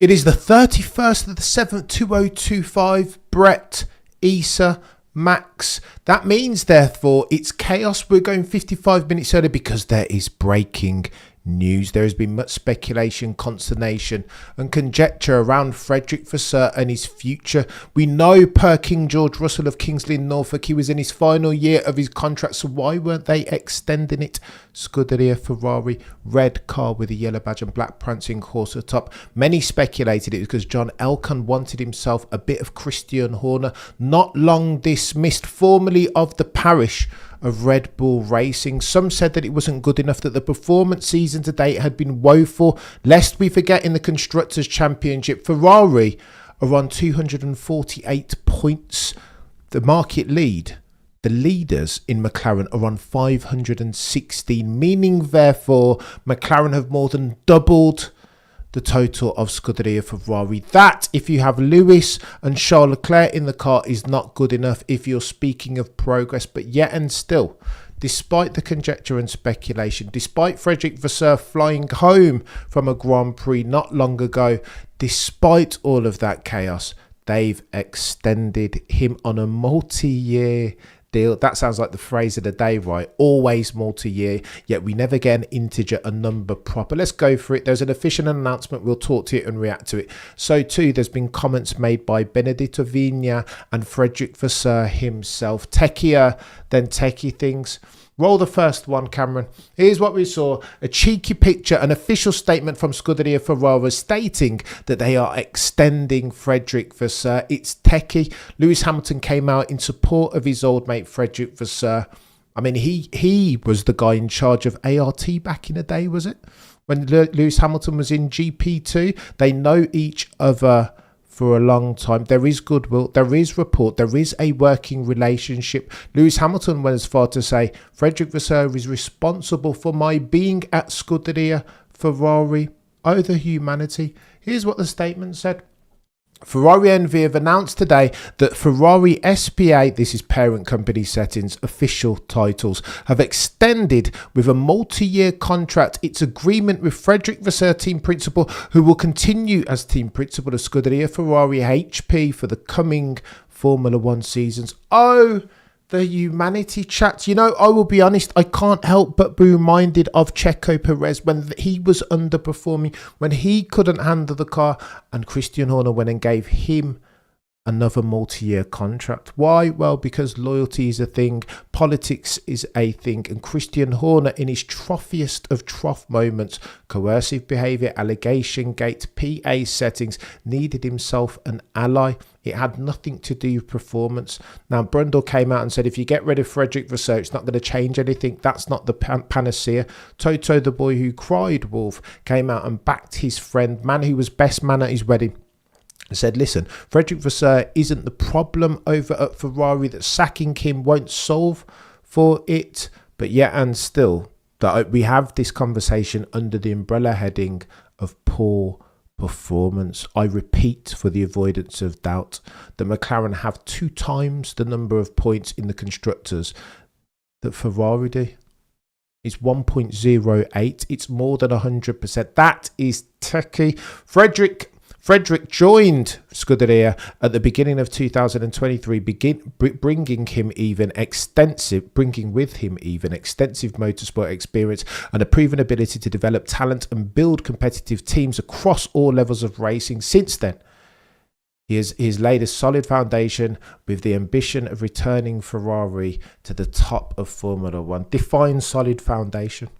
It is the 31st of the 7th, 2025. Brett, Issa, Max. That means, therefore, it's chaos. We're going 55 minutes early because there is breaking news. There has been much speculation, consternation and conjecture around Frederick Vasseur and his future. We know per King George Russell of Kingsley in Norfolk, he was in his final year of his contract, so why weren't they extending it? Scuderia Ferrari, red car with a yellow badge and black prancing horse atop. Many speculated it was because John Elkann wanted himself a bit of Christian Horner, not long dismissed, formerly of the parish of Red Bull Racing. Some said that it wasn't good enough, that the performance season to date had been woeful. Lest we forget, in the Constructors' Championship, Ferrari are on 248 points. The market lead, the leaders in McLaren, are on 516, meaning therefore McLaren have more than doubled the total of Scuderia Ferrari. That, if you have Lewis and Charles Leclerc in the car, is not good enough if you're speaking of progress. But yet and still, despite the conjecture and speculation, despite Frederick Vasseur flying home from a Grand Prix not long ago, despite all of that chaos, they've extended him on a multi-year deal. That sounds like the phrase of the day, right? Always multi-year, yet we never get an integer, a number proper. Let's go for it. There's an official announcement. We'll talk to it and react to it. So too, there's been comments made by Benedetto Vigna and Frederick Vasseur himself. Techier than techie things. Roll the first one, Cameron. Here's what we saw. A cheeky picture, an official statement from Scuderia Ferrari stating that they are extending Frederick Vasseur. It's techie. Lewis Hamilton came out in support of his old mate Frederick Vasseur. I mean, he was the guy in charge of ART back in the day, was it? When Lewis Hamilton was in GP2. They know each other for a long time. There is goodwill, there is rapport, there is a working relationship. Lewis Hamilton went as far to say, Frederick Vasseur is responsible for my being at Scuderia Ferrari. Oh, the humanity. Here's what the statement said. Ferrari NV have announced today that Ferrari SPA, this is parent company settings, official titles, have extended with a multi-year contract its agreement with Frederick Vasseur, team principal, who will continue as team principal of Scuderia Ferrari HP for the coming Formula One seasons. Oh, the humanity, chat. You know, I will be honest, I can't help but be reminded of Checo Perez when he was underperforming, when he couldn't handle the car, and Christian Horner went and gave him another multi-year contract. Why? Well, because loyalty is a thing, politics is a thing, and Christian Horner, in his trophiest of trough moments, coercive behaviour, allegation gate, PA settings, needed himself an ally. It had nothing to do with performance. Now, Brundle came out and said, if you get rid of Frederick Vasseur, it's not going to change anything. That's not the panacea. Toto, the boy who cried wolf, came out and backed his friend, man who was best man at his wedding, and said, listen, Frederick Vasseur isn't the problem over at Ferrari, that sacking him won't solve for it. But yet and still, that we have this conversation under the umbrella heading of poor performance. I repeat, for the avoidance of doubt, that McLaren have 2 times the number of points in the constructors that Ferrari do. It's 1.08. It's more than 100%. That is techie. Frederick joined Scuderia at the beginning of 2023, bringing with him even extensive motorsport experience and a proven ability to develop talent and build competitive teams across all levels of racing. Since then, he has laid a solid foundation with the ambition of returning Ferrari to the top of Formula One. Define solid foundation.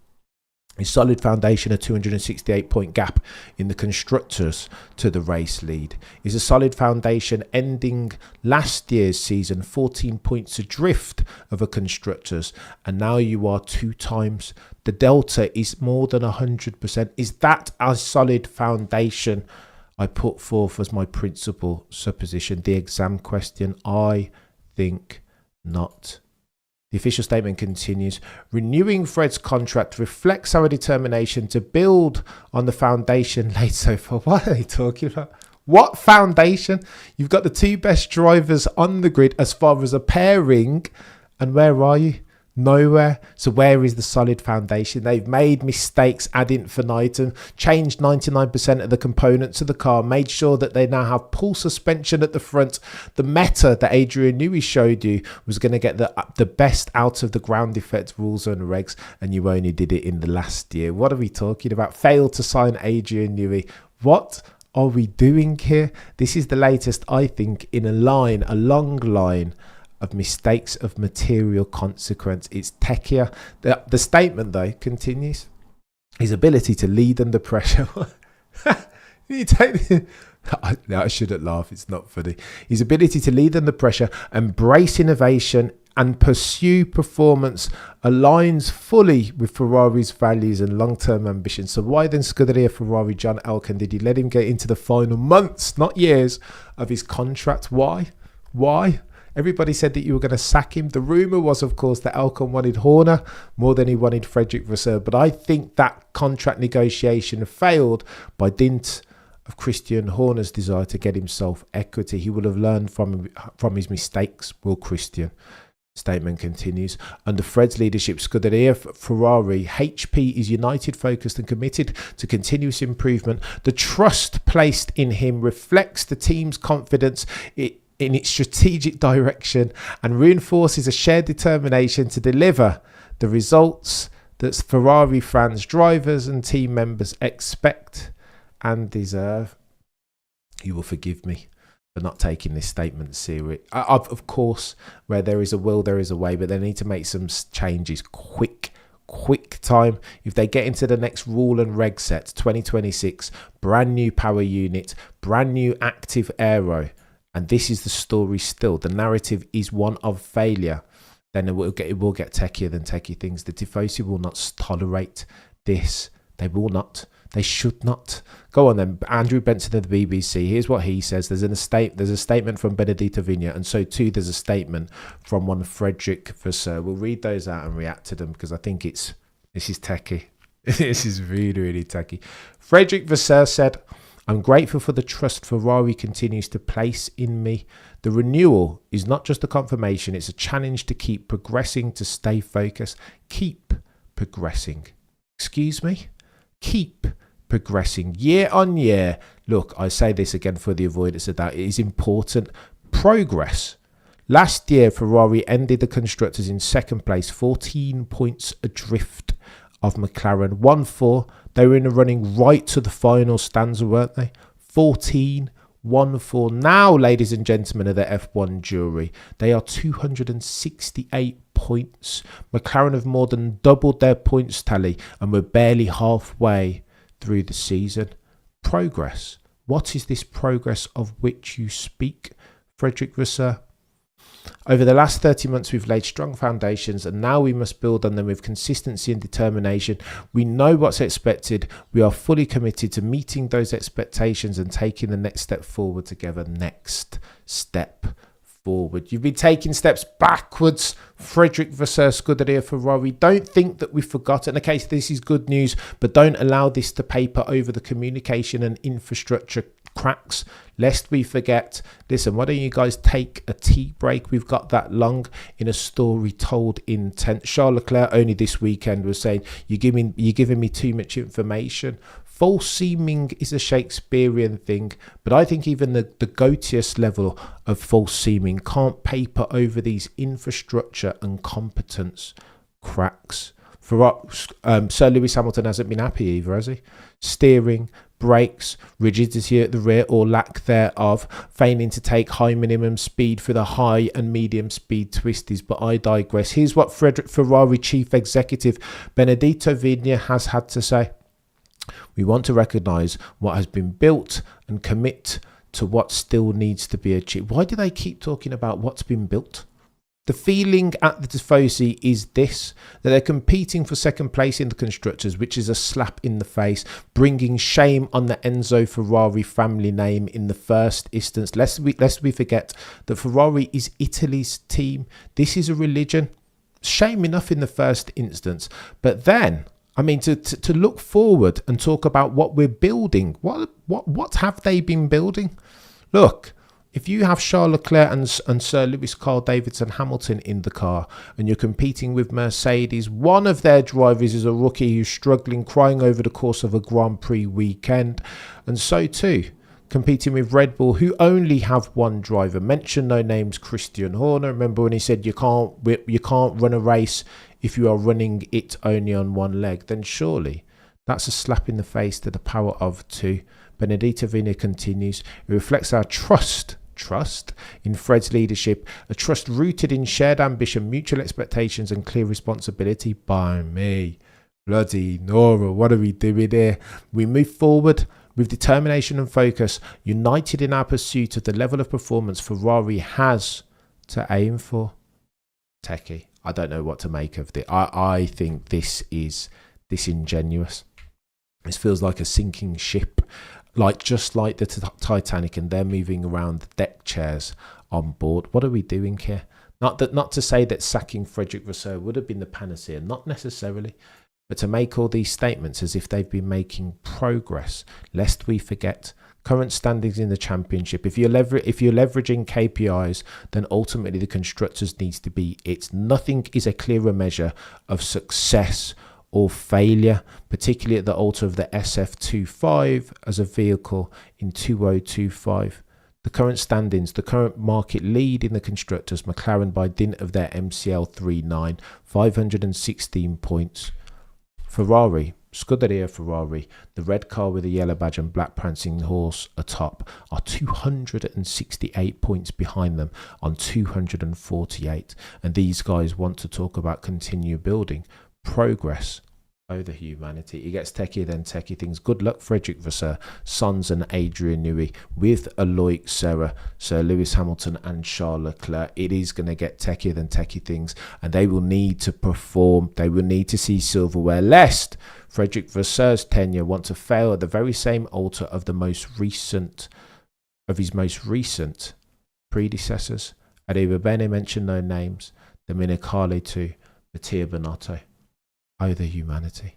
A solid foundation, a 268-point gap in the constructors to the race lead, is a solid foundation ending last year's season 14 points adrift of a constructors, and now you are 2 times. The delta is more than 100%. Is that a solid foundation? I put forth as my principal supposition. The exam question, I think not. The official statement continues, renewing Fred's contract reflects our determination to build on the foundation laid so far. What are they talking about? What foundation? You've got the 2 best drivers on the grid as far as a pairing. And where are you? Nowhere. So where is the solid foundation? They've made mistakes ad infinitum, changed 99% of the components of the car, made sure that they now have pull suspension at the front. The meta that Adrian Newey showed you was going to get the best out of the ground effect rules and regs, and you only did it in the last year. What are we talking about? Failed to sign Adrian Newey. What are we doing here? This is the latest, I think, in a long line of mistakes of material consequence. It's techier. The statement, though, continues. His ability to lead under pressure. You take this. I shouldn't laugh. It's not funny. His ability to lead under pressure, embrace innovation, and pursue performance aligns fully with Ferrari's values and long-term ambitions. So why then Scuderia Ferrari John Elkann did he let him get into the final months, not years, of his contract? Why? Everybody said that you were going to sack him. The rumour was, of course, that Elkann wanted Horner more than he wanted Frederick Vasseur. But I think that contract negotiation failed by dint of Christian Horner's desire to get himself equity. He will have learned from his mistakes, will Christian. Statement continues. Under Fred's leadership, Scuderia Ferrari HP is united, focused and committed to continuous improvement. The trust placed in him reflects the team's confidence in its strategic direction and reinforces a shared determination to deliver the results that Ferrari fans, drivers and team members expect and deserve. You will forgive me for not taking this statement serious. Of course, where there is a will, there is a way, but they need to make some changes quick time. If they get into the next rule and reg set, 2026, brand new power unit, brand new active aero, and this is the story still, the narrative is one of failure, then it will get techier than techie things. The Tifosi will not tolerate this. They will not. They should not. Go on then. Andrew Benson of the BBC. Here's what he says. There's a statement from Benedetto Vigna, and so too there's a statement from one Frederick Vasseur. We'll read those out and react to them because I think this is techie. This is really, really techie. Frederick Vasseur said, "I'm grateful for the trust Ferrari continues to place in me. The renewal is not just a confirmation, it's a challenge to keep progressing, to stay focused. Keep progressing." Excuse me? Keep progressing year on year. Look, I say this again for the avoidance of doubt. It is important. Progress. Last year, Ferrari ended the constructors in second place, 14 points adrift of McLaren. 1-4. They were in the running right to the final stanza, weren't they? 14-1-4. Now, ladies and gentlemen of the F1 jury, they are 268 points. McLaren have more than doubled their points tally and we're barely halfway through the season. Progress. What is this progress of which you speak, Frederick Vasseur? Over the last 30 months, we've laid strong foundations and now we must build on them with consistency and determination. We know what's expected. We are fully committed to meeting those expectations and taking the next step forward together. Next step forward. You've been taking steps backwards, Frederick Vasseur, Scuderia Ferrari. Don't think that we've forgotten. Okay, so this is good news, but don't allow this to paper over the communication and infrastructure cracks, lest we forget. Listen, why don't you guys take a tea break? We've got that long in a story told in 10. Charles Leclerc only this weekend was saying, you're giving me too much information. False seeming is a Shakespearean thing, but I think even the goatiest level of false seeming can't paper over these infrastructure and competence cracks. Sir Lewis Hamilton hasn't been happy either, has he? Steering, brakes, rigidity at the rear or lack thereof, feigning to take high minimum speed for the high and medium speed twisties, but I digress. Here's what Ferrari Chief Executive Benedetto Vigna has had to say. We want to recognise what has been built and commit to what still needs to be achieved. Why do they keep talking about what's been built? The feeling at the Tifosi is this, that they're competing for second place in the constructors, which is a slap in the face, bringing shame on the Enzo Ferrari family name in the first instance. Lest we forget that Ferrari is Italy's team. This is a religion. Shame enough in the first instance. But then, I mean, to look forward and talk about what we're building. What have they been building? Look, If you have Charles Leclerc and Sir Lewis Carl Davidson Hamilton in the car and you're competing with Mercedes, one of their drivers is a rookie who's struggling, crying over the course of a Grand Prix weekend, and so too competing with Red Bull, who only have one driver. Mention no names, Christian Horner. Remember when he said you can't run a race if you are running it only on one leg? Then surely that's a slap in the face to the power of two. Benedetto Vina continues. It reflects our trust in Fred's leadership, a trust rooted in shared ambition, mutual expectations and clear responsibility. By me, bloody Nora, what are we doing here? We move forward with determination and focus, united in our pursuit of the level of performance Ferrari has to aim for. Techie, I don't know what to make of this. I think this is disingenuous. This feels like a sinking ship, just like the Titanic, and they're moving around the deck chairs on board. What are we doing here? Not to say that sacking Frederick Vasseur would have been the panacea, not necessarily, but to make all these statements as if they've been making progress, lest we forget current standings in the championship. If you're leveraging KPIs, then ultimately the constructors needs to be it. Nothing is a clearer measure of success or failure, particularly at the altar of the SF25 as a vehicle in 2025. The current standings, the current market lead in the constructors, McLaren by dint of their MCL 39, 516 points. Ferrari, Scuderia Ferrari, the red car with a yellow badge and black prancing horse atop, are 268 points behind them on 248. And these guys want to talk about continue building. Progress. Oh, the humanity. It gets techier than techie things. Good luck, Frederick Vasseur, Sons and Adrian Newey, with Aloy Serra, Sir Lewis Hamilton and Charles Leclerc. It is going to get techier than techie things, and they will need to perform. They will need to see silverware, lest Frederick Vasseur's tenure want to fail at the very same altar of his most recent predecessors. Arriva Bene, mention no names. Dominicale too. Mattia Binotto. Oh, the humanity.